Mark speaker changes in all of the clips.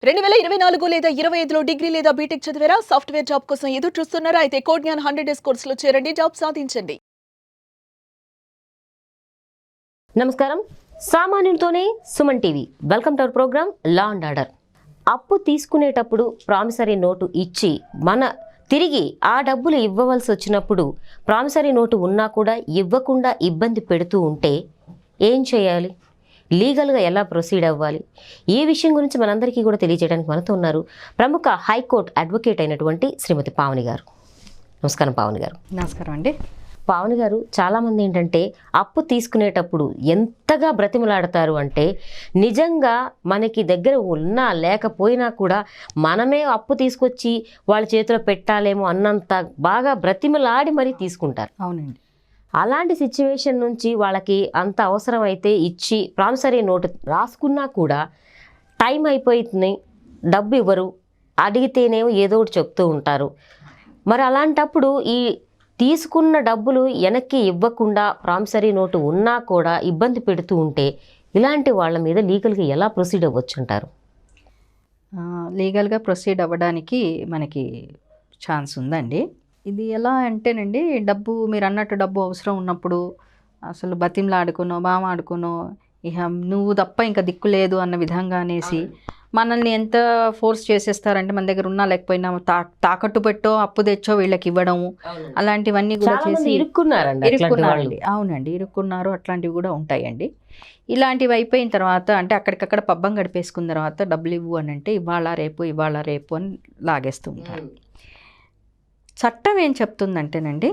Speaker 1: 2024 లేదా 25లో డిగ్రీ లేదా బీటెక్ చదివారా? సాఫ్ట్‌వేర్ జాబ్ కోసం ఎదురు చూస్తున్నారా? అయితే కోడ్ జ్ఞాన్ 100 డేస్ కోర్సులో చేరండి, జాబ్ సాధించండి.
Speaker 2: నమస్కారం. సామాన్యునితోనే Suman TV. Welcome to our programme law and order. అప్పు తీసుకునేటప్పుడు ప్రామిసరీ నోటు ఇచ్చి తిరిగి ఆ డబ్బులు ఇవ్వవలసి వచ్చినప్పుడు ప్రామిసరీ నోటు ఉన్నా కూడా ఇవ్వకుండా ఇబ్బంది పెడుతూ ఉంటే ఏం చేయాలి? లీగల్గా ఎలా ప్రొసీడ్ అవ్వాలి? ఈ విషయం గురించి మనందరికీ కూడా తెలియజేయడానికి మనతో ఉన్నారు ప్రముఖ హైకోర్టు అడ్వకేట్ అయినటువంటి శ్రీమతి పావని గారు. నమస్కారం పావని గారు.
Speaker 3: నమస్కారం అండి.
Speaker 2: పావని గారు, చాలామంది ఏంటంటే అప్పు తీసుకునేటప్పుడు ఎంతగా బ్రతిమలాడతారు అంటే, నిజంగా మనకి దగ్గర ఉన్నా లేకపోయినా కూడా మనమే అప్పు తీసుకొచ్చి వాళ్ళ చేతిలో పెట్టాలేమో అన్నంత బాగా బ్రతిమలాడి మరీ తీసుకుంటారు.
Speaker 3: అవునండి.
Speaker 2: అలాంటి సిచ్యువేషన్ నుంచి వాళ్ళకి అంత అవసరం అయితే ఇచ్చి ప్రామిసరీ నోటు రాసుకున్నా కూడా టైం అయిపోయింది, డబ్బు ఇవ్వరు, అడిగితేనేమో ఏదో ఒకటి చెప్తూ ఉంటారు. మరి అలాంటప్పుడు ఈ తీసుకున్న డబ్బులు వెనక్కి ఇవ్వకుండా ప్రామిసరీ నోటు ఉన్నా కూడా ఇబ్బంది పెడుతూ ఉంటే ఇలాంటి వాళ్ళ మీద లీగల్గా ఎలా ప్రొసీడ్ అవ్వచ్చు అంటారు?
Speaker 3: లీగల్గా ప్రొసీడ్ అవ్వడానికి మనకి ఛాన్స్ ఉందండి. ఇది ఎలా అంటేనండి, మీరు అన్నట్టు డబ్బు అవసరం ఉన్నప్పుడు అసలు బతిమలాడుకునో బామాడుకునో ఇక నువ్వు తప్ప ఇంకా దిక్కు లేదు అన్న విధంగా అనేసి మనల్ని ఎంత ఫోర్స్ చేసేస్తారంటే, మన దగ్గర ఉన్నా లేకపోయినా తాకట్టు పెట్టో అప్పు తెచ్చో వీళ్ళకి ఇవ్వడము, అలాంటివన్నీ కూడా చేసి ఇరుక్కున్నారండి. అవునండి, ఇరుక్కున్నారు. అట్లాంటివి కూడా ఉంటాయండి. ఇలాంటివి అయిపోయిన తర్వాత అంటే అక్కడికక్కడ పబ్బం గడిపేసుకున్న తర్వాత డబ్బులు ఇవ్వు అని అంటే ఇవాళ రేపు అని లాగేస్తూ ఉంటారు. చట్టం ఏం చెప్తుందంటేనండి,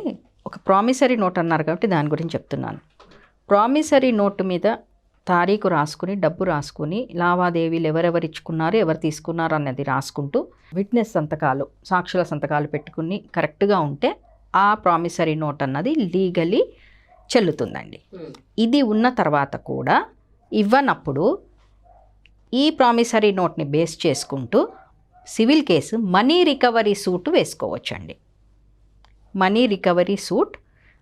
Speaker 3: ఒక ప్రామిసరీ నోట్ అన్నారు కాబట్టి దాని గురించి చెప్తున్నాను. ప్రామిసరీ నోటు మీద తారీఖు రాసుకుని, డబ్బు రాసుకుని, లావాదేవీలు ఎవరెవరు ఇచ్చుకున్నారు, ఎవరు తీసుకున్నారు అన్నది రాసుకుంటూ విట్నెస్ సంతకాలు, సాక్షుల సంతకాలు పెట్టుకుని కరెక్ట్గా ఉంటే ఆ ప్రామిసరీ నోట్ అన్నది లీగలీ చెల్లుతుందండి. ఇది ఉన్న తర్వాత కూడా ఇవ్వనప్పుడు ఈ ప్రామిసరీ నోట్ని బేస్ చేసుకుంటూ civil case money recovery suit వేసుకోవచ్చండి. Money recovery suit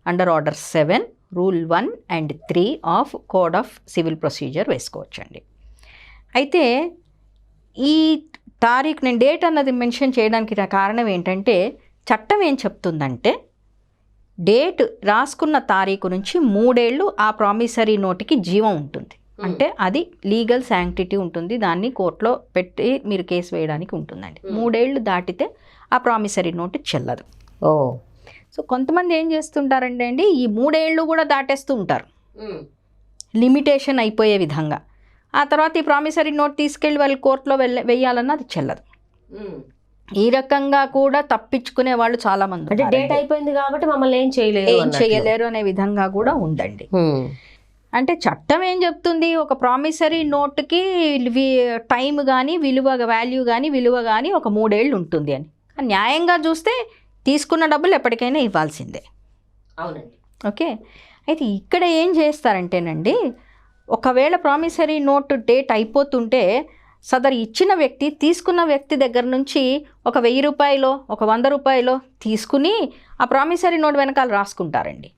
Speaker 3: under order 7 rule 1 and 3 of code of civil procedure వేసుకోవచ్చండి. అయితే ఈ తారీఖు, నేను డేట్ అన్నది మెన్షన్ చేయడానికి నా కారణం ఏంటంటే, చట్టం ఏం చెప్తుందంటే డేట్ రాసుకున్న తారీఖు నుంచి 3 ఏళ్ళు ఆ ప్రామిసరీ నోటుకి జీవం ఉంటుంది. అంటే అది లీగల్ శాంక్టిటీ ఉంటుంది. దాన్ని కోర్టులో పెట్టి మీరు కేసు వేయడానికి ఉంటుందండి. 3 ఏళ్ళు దాటితే ఆ ప్రామిసరీ నోటు చెల్లదు. సో కొంతమంది ఏం చేస్తుంటారంటే అండి, ఈ 3 ఏళ్ళు కూడా దాటేస్తూ ఉంటారు లిమిటేషన్ అయిపోయే విధంగా. ఆ తర్వాత ఈ ప్రామిసరీ నోట్ తీసుకెళ్ళి వాళ్ళు కోర్టులో వేయాలన్నా అది చెల్లదు. ఈ రకంగా కూడా తప్పించుకునే వాళ్ళు చాలా మంది,
Speaker 2: అంటే డేట్ అయిపోయింది కాబట్టి మమ్మల్ని ఏం
Speaker 3: చేయలేరు అనే విధంగా కూడా ఉందండి. అంటే చట్టం ఏం చెప్తుంది, ఒక ప్రామిసరీ నోటుకి టైం కానీ వాల్యూ కానీ ఒక 3 ఏళ్ళు ఉంటుంది అని. న్యాయంగా చూస్తే తీసుకున్న డబ్బులు ఎప్పటికైనా ఇవ్వాల్సిందే.
Speaker 2: అవునండి.
Speaker 3: ఓకే. అయితే ఇక్కడ ఏం చేస్తారంటేనండి, ఒకవేళ ప్రామిసరీ నోట్ డేట్ అయిపోతుంటే సదరు ఇచ్చిన వ్యక్తి తీసుకున్న వ్యక్తి దగ్గర నుంచి ఒక 1000 రూపాయలో ఒక 100 రూపాయలో తీసుకుని ఆ ప్రామిసరీ నోట్ వెనకాల రాసుకుంటారండి.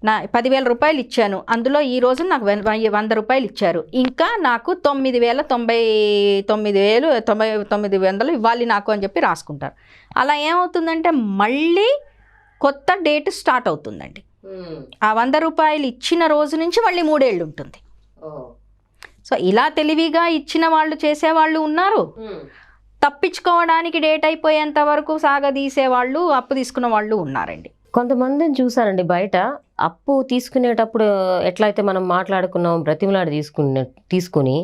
Speaker 3: నా 10,000 రూపాయలు ఇచ్చాను, అందులో ఈ రోజు నాకు 100 రూపాయలు ఇచ్చారు, ఇంకా నాకు 9,099 ఇవ్వాలి నాకు అని చెప్పి రాసుకుంటారు. అలా ఏమవుతుందంటే మళ్ళీ కొత్త డేట్ స్టార్ట్ అవుతుందండి. ఆ 100 రూపాయలు ఇచ్చిన రోజు నుంచి మళ్ళీ 3 ఏళ్ళు ఉంటుంది. సో ఇలా తెలివిగా ఇచ్చిన వాళ్ళు చేసేవాళ్ళు ఉన్నారు, తప్పించుకోవడానికి డేట్ అయిపోయేంత వరకు సాగదీసేవాళ్ళు, అప్పు తీసుకున్న వాళ్ళు ఉన్నారండి.
Speaker 2: కొంతమందిని చూసారండి బయట, అప్పు తీసుకునేటప్పుడు ఎట్లయితే మనం మాట్లాడుకున్నాం బ్రతిమలాడి తీసుకుని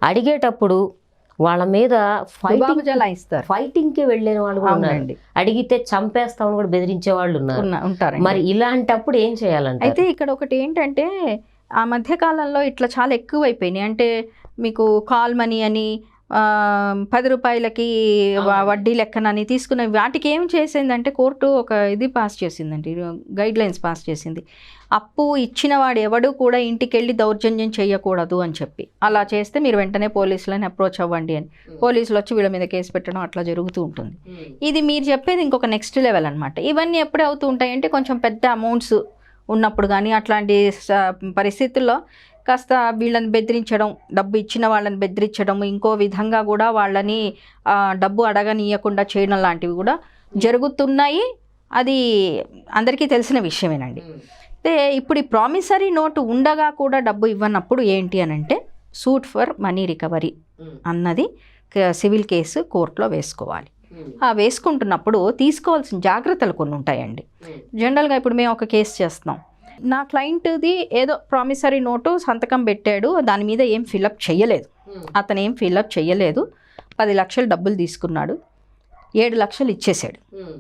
Speaker 2: అడిగేటప్పుడు వాళ్ళ మీద ఫైటింగ్కి వెళ్ళిన వాళ్ళు కూడా ఉన్నారండి. అడిగితే చంపేస్తామని కూడా బెదిరించే వాళ్ళు ఉంటారు. మరి ఇలాంటప్పుడు ఏం చేయాలంటే,
Speaker 3: అయితే ఇక్కడ ఒకటి ఏంటంటే, ఆ మధ్యకాలంలో ఇట్లా చాలా ఎక్కువైపోయినాయి. అంటే మీకు కాల్ మనీ అని 10 రూపాయలకి వడ్డీ లెక్కనని తీసుకున్న వాటికి ఏం చేసిందంటే కోర్టు ఒక పాస్ చేసిందండి, గైడ్లైన్స్ పాస్ చేసింది. అప్పు ఇచ్చిన వాడు ఎవడు కూడా ఇంటికి వెళ్ళి దౌర్జన్యం చేయకూడదు అని చెప్పి, అలా చేస్తే మీరు వెంటనే పోలీసులని అప్రోచ్ అవ్వండి అని. పోలీసులు వచ్చి వీళ్ళ మీద కేసు పెట్టడం అట్లా జరుగుతూ ఉంటుంది. ఇది మీరు చెప్పేది ఇంకొక నెక్స్ట్ లెవెల్ అనమాట. ఇవన్నీ ఎప్పుడు అవుతూ ఉంటాయంటే కొంచెం పెద్ద అమౌంట్స్ ఉన్నప్పుడు కానీ, అట్లాంటి పరిస్థితుల్లో కాస్త వీళ్ళని బెదిరించడం, డబ్బు ఇచ్చిన వాళ్ళని బెదిరించడం, ఇంకో విధంగా కూడా వాళ్ళని డబ్బు అడగనీయకుండా చేయడం లాంటివి కూడా జరుగుతున్నాయి. అది అందరికీ తెలిసిన విషయమేనండి. అయితే ఇప్పుడు ఈ ప్రామిసరీ నోటు ఉండగా కూడా డబ్బు ఇవ్వనప్పుడు ఏంటి అని అంటే సూట్ ఫర్ మనీ రికవరీ అన్నది సివిల్ కేసు కోర్టులో వేసుకోవాలి. వేసుకుంటున్నప్పుడు తీసుకోవాల్సిన జాగ్రత్తలు కొన్ని ఉంటాయండి. జనరల్గా ఇప్పుడు మేము ఒక కేసు చేస్తున్నాం, నా క్లయింట్ది ఏదో ప్రామిసరీ నోటు సంతకం పెట్టాడు, దాని మీద ఏం ఫిలప్ చేయలేదు, అతను ఏం ఫిలప్ చేయలేదు, 10 లక్షలు డబ్బులు తీసుకున్నాడు, 7 లక్షలు ఇచ్చేసాడు,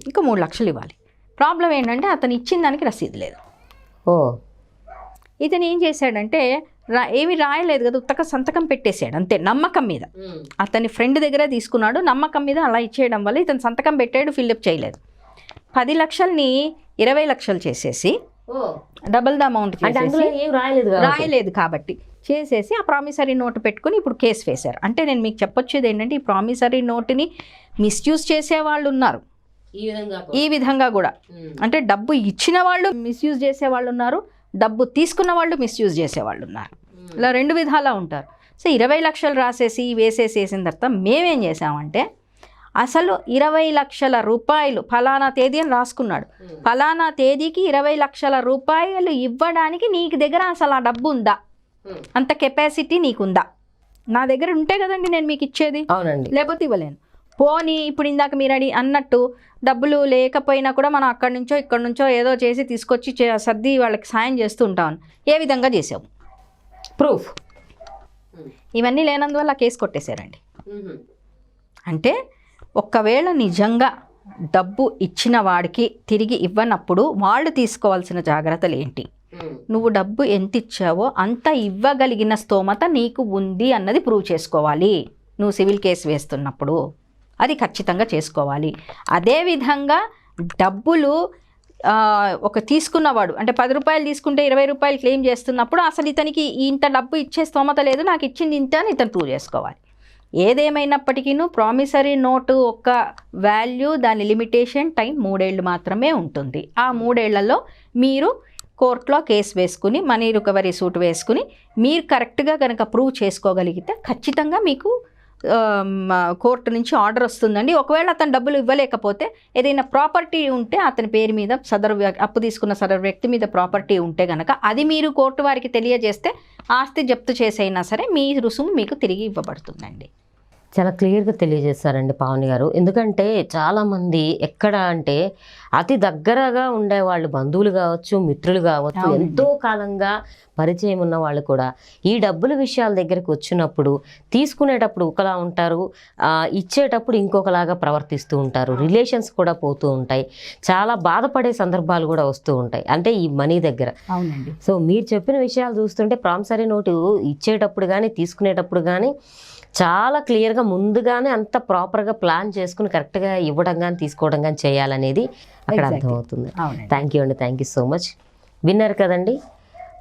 Speaker 3: ఇంకా 3 లక్షలు ఇవ్వాలి. ప్రాబ్లం ఏంటంటే అతను ఇచ్చిన దానికి రసీదు లేదు. ఇతను ఏం చేశాడంటే ఏమి రాయలేదు కదా, ఉత్తక సంతకం పెట్టేశాడు అంతే, నమ్మకం మీద. అతని ఫ్రెండ్ దగ్గర తీసుకున్నాడు, నమ్మకం మీద అలా ఇచ్చేయడం వల్ల ఇతను సంతకం పెట్టాడు, ఫిల్అప్ చేయలేదు. 10 లక్షల్ని 20 లక్షలు చేసేసి డబుల్ ద అమౌంట్ రాయలేదు కాబట్టి చేసేసి ఆ ప్రామిసరీ నోటు పెట్టుకుని ఇప్పుడు కేసు వేశారు. అంటే నేను మీకు చెప్పొచ్చేది ఏంటంటే ఈ ప్రామిసరీ నోటుని మిస్యూజ్ చేసే వాళ్ళు ఉన్నారు, ఈ విధంగా కూడా. అంటే డబ్బు ఇచ్చిన వాళ్ళు మిస్యూజ్ చేసే వాళ్ళు ఉన్నారు, డబ్బు తీసుకున్న వాళ్ళు మిస్యూజ్ చేసేవాళ్ళు ఉన్నారు. ఇలా 2 విధాలా ఉంటారు. సో 20 లక్షలు రాసేసి వేసేసిన తర్వాత మేమేం చేసామంటే అసలు 20 లక్షల రూపాయలు ఫలానా తేదీ అని రాసుకున్నాడు, ఫలానా తేదీకి 20 లక్షల రూపాయలు ఇవ్వడానికి నీకు దగ్గర అసలు ఆ డబ్బు ఉందా, అంత కెపాసిటీ నీకుందా? నా దగ్గర ఉంటే కదండి నేను మీకు ఇచ్చేది, లేకపోతే ఇవ్వలేను. పోనీ ఇప్పుడు ఇందాక మీరు అన్నట్టు డబ్బులు లేకపోయినా కూడా మనం అక్కడి నుంచో ఇక్కడి నుంచో ఏదో చేసి తీసుకొచ్చి సర్ది వాళ్ళకి సాయం చేస్తూ ఉంటామని ఏ విధంగా చేసాము? ప్రూఫ్ ఇవన్నీ లేనందువల్ల కేసు కొట్టేశారండి. అంటే ఒక్కవేళ నిజంగా డబ్బు ఇచ్చిన వాడికి తిరిగి ఇవ్వనప్పుడు వాళ్ళు తీసుకోవాల్సిన జాగ్రత్తలు ఏంటి? నువ్వు డబ్బు ఎంత ఇచ్చావో అంత ఇవ్వగలిగిన స్తోమత నీకు ఉంది అన్నది ప్రూవ్ చేసుకోవాలి. నువ్వు సివిల్ కేసు వేస్తున్నప్పుడు అది ఖచ్చితంగా చేసుకోవాలి. అదేవిధంగా డబ్బులు ఒక తీసుకున్నవాడు అంటే 10 రూపాయలు తీసుకుంటే 20 రూపాయలు క్లెయిమ్ చేస్తున్నప్పుడు అసలు ఇతనికి ఇంత డబ్బు ఇచ్చే స్తోమత లేదు, నాకు ఇచ్చింది ఇంత అని ఇతను ప్రూవ్ చేసుకోవాలి. ఏదేమైనప్పటికీ ప్రామిసరీ నోటు ఒక వాల్యూ, దాని లిమిటేషన్ టైం 3 ఏళ్ళు మాత్రమే ఉంటుంది. ఆ 3 ఏళ్లలో మీరు కోర్టులో కేసు వేసుకుని మనీ రికవరీ సూట్ వేసుకుని మీరు కరెక్ట్గా కనుక ప్రూవ్ చేసుకోగలిగితే ఖచ్చితంగా మీకు కోర్టు నుంచి ఆర్డర్ వస్తుందండి. ఒకవేళ అతను డబ్బులు ఇవ్వలేకపోతే ఏదైనా ప్రాపర్టీ ఉంటే అతని పేరు మీద అప్పు తీసుకున్న సదరు వ్యక్తి మీద ప్రాపర్టీ ఉంటే కనుక అది మీరు కోర్టు వారికి తెలియజేస్తే ఆస్తి జప్తు చేసైనా సరే మీ రుసుము మీకు తిరిగి ఇవ్వబడుతుందండి.
Speaker 2: చాలా క్లియర్గా తెలియజేస్తారండి పావని గారు. ఎందుకంటే చాలామంది ఎక్కడ అంటే అతి దగ్గరగా ఉండేవాళ్ళు, బంధువులు కావచ్చు, మిత్రులు కావచ్చు, ఎంతో కాలంగా పరిచయం ఉన్న వాళ్ళు కూడా ఈ డబ్బుల విషయాల దగ్గరికి వచ్చినప్పుడు తీసుకునేటప్పుడు ఒకలా ఉంటారు, ఇచ్చేటప్పుడు ఇంకొకలాగా ప్రవర్తిస్తూ ఉంటారు, రిలేషన్స్ కూడా పోతూ ఉంటాయి, చాలా బాధపడే సందర్భాలు కూడా వస్తూ ఉంటాయి అంటే ఈ మనీ దగ్గర.
Speaker 3: అవునండి.
Speaker 2: సో మీరు చెప్పిన విషయాలు చూస్తుంటే ప్రామిసరీ నోటు ఇచ్చేటప్పుడు కానీ తీసుకునేటప్పుడు కానీ చాలా క్లియర్గా ముందుగానే అంత ప్రాపర్గా ప్లాన్ చేసుకుని కరెక్ట్గా ఇవ్వడం కానీ తీసుకోవడం కానీ చేయాలనేది అక్కడ అర్థమవుతుంది. థ్యాంక్ యూ అండి, థ్యాంక్ యూ సో మచ్. విన్నారు కదండి,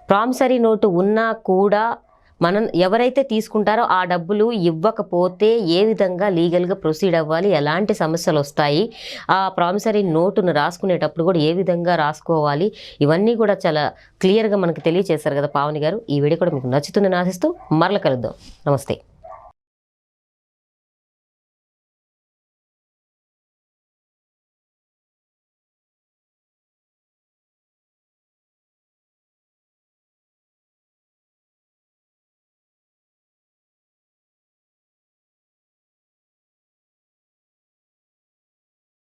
Speaker 2: ప్రామిసరీ నోటు ఉన్నా కూడా మనం ఎవరైతే తీసుకుంటారో ఆ డబ్బులు ఇవ్వకపోతే ఏ విధంగా లీగల్గా ప్రొసీడ్ అవ్వాలి, ఎలాంటి సమస్యలు వస్తాయి, ఆ ప్రామిసరీ నోటును రాసుకునేటప్పుడు కూడా ఏ విధంగా రాసుకోవాలి, ఇవన్నీ కూడా చాలా క్లియర్గా మనకు తెలియజేశారు కదా పావని గారు. ఈ వీడియో కూడా మీకు నచ్చుతుందని ఆశిస్తూ మరల కలుద్దాం. నమస్తే.